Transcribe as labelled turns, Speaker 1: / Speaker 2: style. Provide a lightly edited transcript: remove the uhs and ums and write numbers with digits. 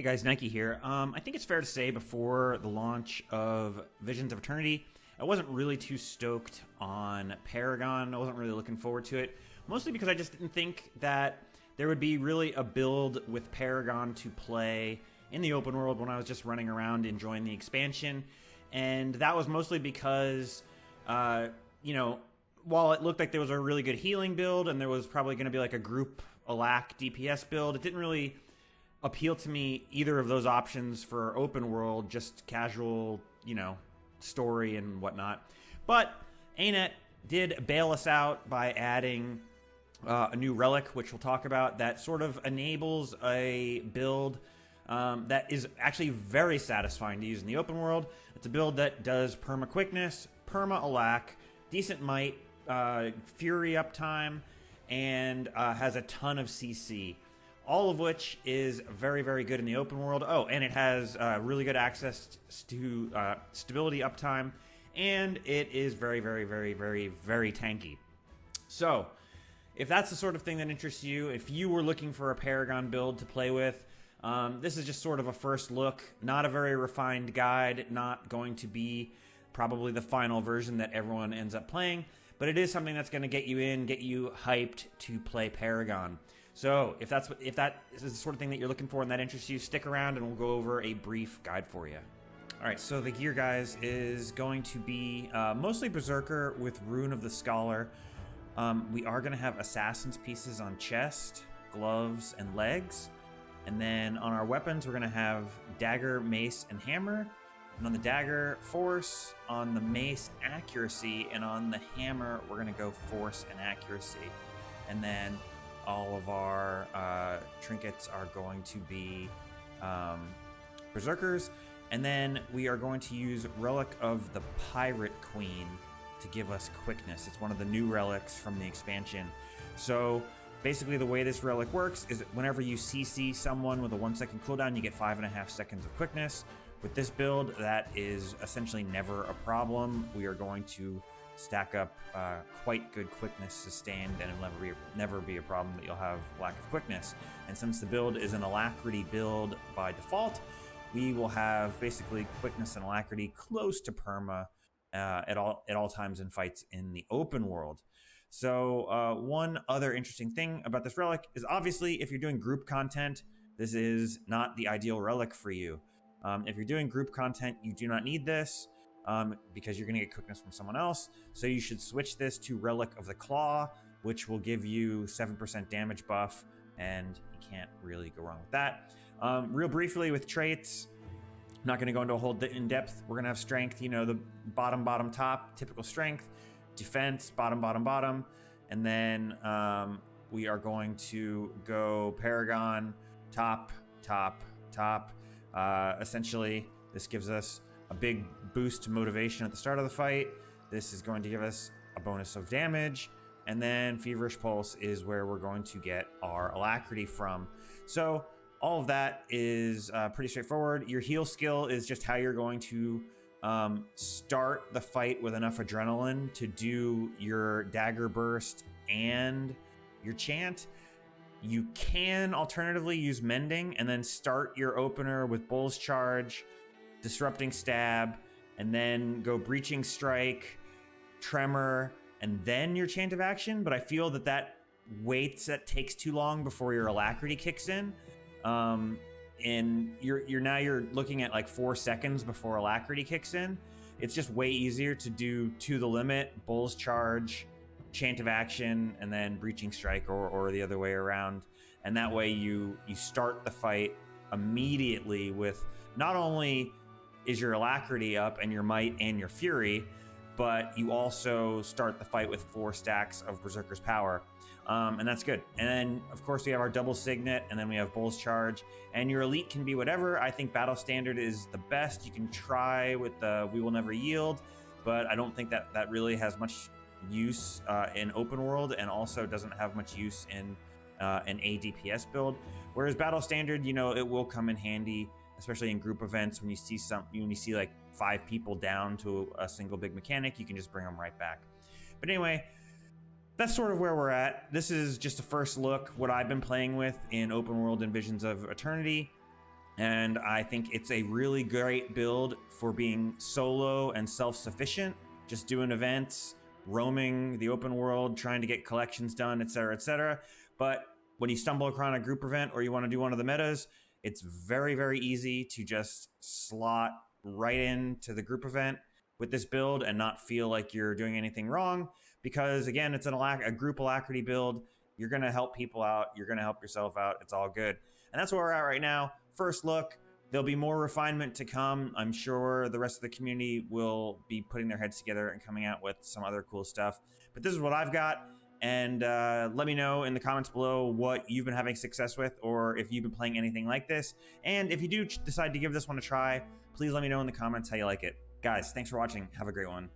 Speaker 1: Hey guys, Nike here. I think it's fair to say before the launch of Visions of Eternity, I wasn't really too stoked on Paragon. I wasn't really looking forward to it, mostly because I just didn't think that there would be really a build with Paragon to play in the open world when I was just running around enjoying the expansion. And that was mostly because, while it looked like there was a really good healing build and there was probably going to be like a group Alack DPS build, it didn't really appeal to me either of those options for open world, just casual, story and whatnot. But ANET did bail us out by adding a new relic, which we'll talk about, that sort of enables a build that is actually very satisfying to use in the open world. It's a build that does perma quickness, perma alack, decent might, fury uptime, and has a ton of CC. All of which is very, very good in the open world. Oh, and it has really good access to stability uptime, and it is very, very, very, very, very tanky. So, if that's the sort of thing that interests you, if you were looking for a Paragon build to play with, this is just sort of a first look, not a very refined guide, not going to be probably the final version that everyone ends up playing, but it is something that's going to get you in, get you hyped to play Paragon. So if that is the sort of thing that you're looking for and that interests you, stick around and we'll go over a brief guide for you. All right, so the gear, guys, is going to be mostly Berserker with Rune of the Scholar. We are going to have Assassin's pieces on chest, gloves, and legs. And then on our weapons, we're going to have Dagger, Mace, and Hammer. And on the Dagger, Force. On the Mace, Accuracy. And on the Hammer, we're going to go Force and Accuracy. And then all of our trinkets are going to be Berserkers. And then we are going to use Relic of the Pirate Queen to give us quickness. It's one of the new relics from the expansion. So basically the way this relic works is that whenever you CC someone with a 1 second cooldown, you get 5.5 seconds of quickness. With this build, that is essentially never a problem. We are going to stack up quite good quickness sustained, and it'll never be a problem that you'll have lack of quickness. And since the build is an alacrity build by default, we will have basically quickness and alacrity close to perma at all times in fights in the open world. So one other interesting thing about this relic is obviously if you're doing group content, this is not the ideal relic for you. If you're doing group content, you do not need this. Because you're going to get quickness from someone else. So you should switch this to Relic of the Claw, which will give you 7% damage buff, and you can't really go wrong with that. Real briefly with traits, I'm not going to go into a whole in depth. We're going to have strength, the bottom, top, typical strength, defense, bottom, and then we are going to go Paragon, top. Essentially, this gives us a big boost to motivation at the start of the fight. This is going to give us a bonus of damage. And then Feverish Pulse is where we're going to get our alacrity from. So all of that is pretty straightforward. Your heal skill is just how you're going to start the fight with enough adrenaline to do your dagger burst and your chant. You can alternatively use Mending and then start your opener with Bull's Charge, Disrupting Stab, and then go Breaching Strike, Tremor, and then your Chant of Action. But I feel that takes too long before your alacrity kicks in. And you're looking at like 4 seconds before alacrity kicks in. It's just way easier to do to the limit, Bull's Charge, Chant of Action, and then Breaching Strike, or the other way around. And that way you start the fight immediately with not only is your alacrity up and your might and your fury, but you also start the fight with 4 stacks of Berserker's power. And that's good. And then, of course, we have our double signet, and then we have Bull's Charge. And your elite can be whatever. I think Battle Standard is the best. You can try with the We Will Never Yield, but I don't think that really has much use in open world, and also doesn't have much use in an ADPS build. Whereas Battle Standard, it will come in handy, especially in group events when you see like 5 people down to a single big mechanic. You can just bring them right back. But anyway, that's sort of where we're at. This is just a first look, what I've been playing with in open world and Visions of Eternity. And I think it's a really great build for being solo and self-sufficient, just doing events, roaming the open world, trying to get collections done, etc., etc. But when you stumble across a group event or you want to do one of the metas, it's very, very easy to just slot right into the group event with this build and not feel like you're doing anything wrong, because again, it's a group alacrity build. You're going to help people out. You're going to help yourself out. It's all good. And that's where we're at right now. First look. There'll be more refinement to come. I'm sure the rest of the community will be putting their heads together and coming out with some other cool stuff. But this is what I've got. And let me know in the comments below what you've been having success with, or if you've been playing anything like this. And if you do decide to give this one a try, please let me know in the comments how you like it. Guys, thanks for watching. Have a great one.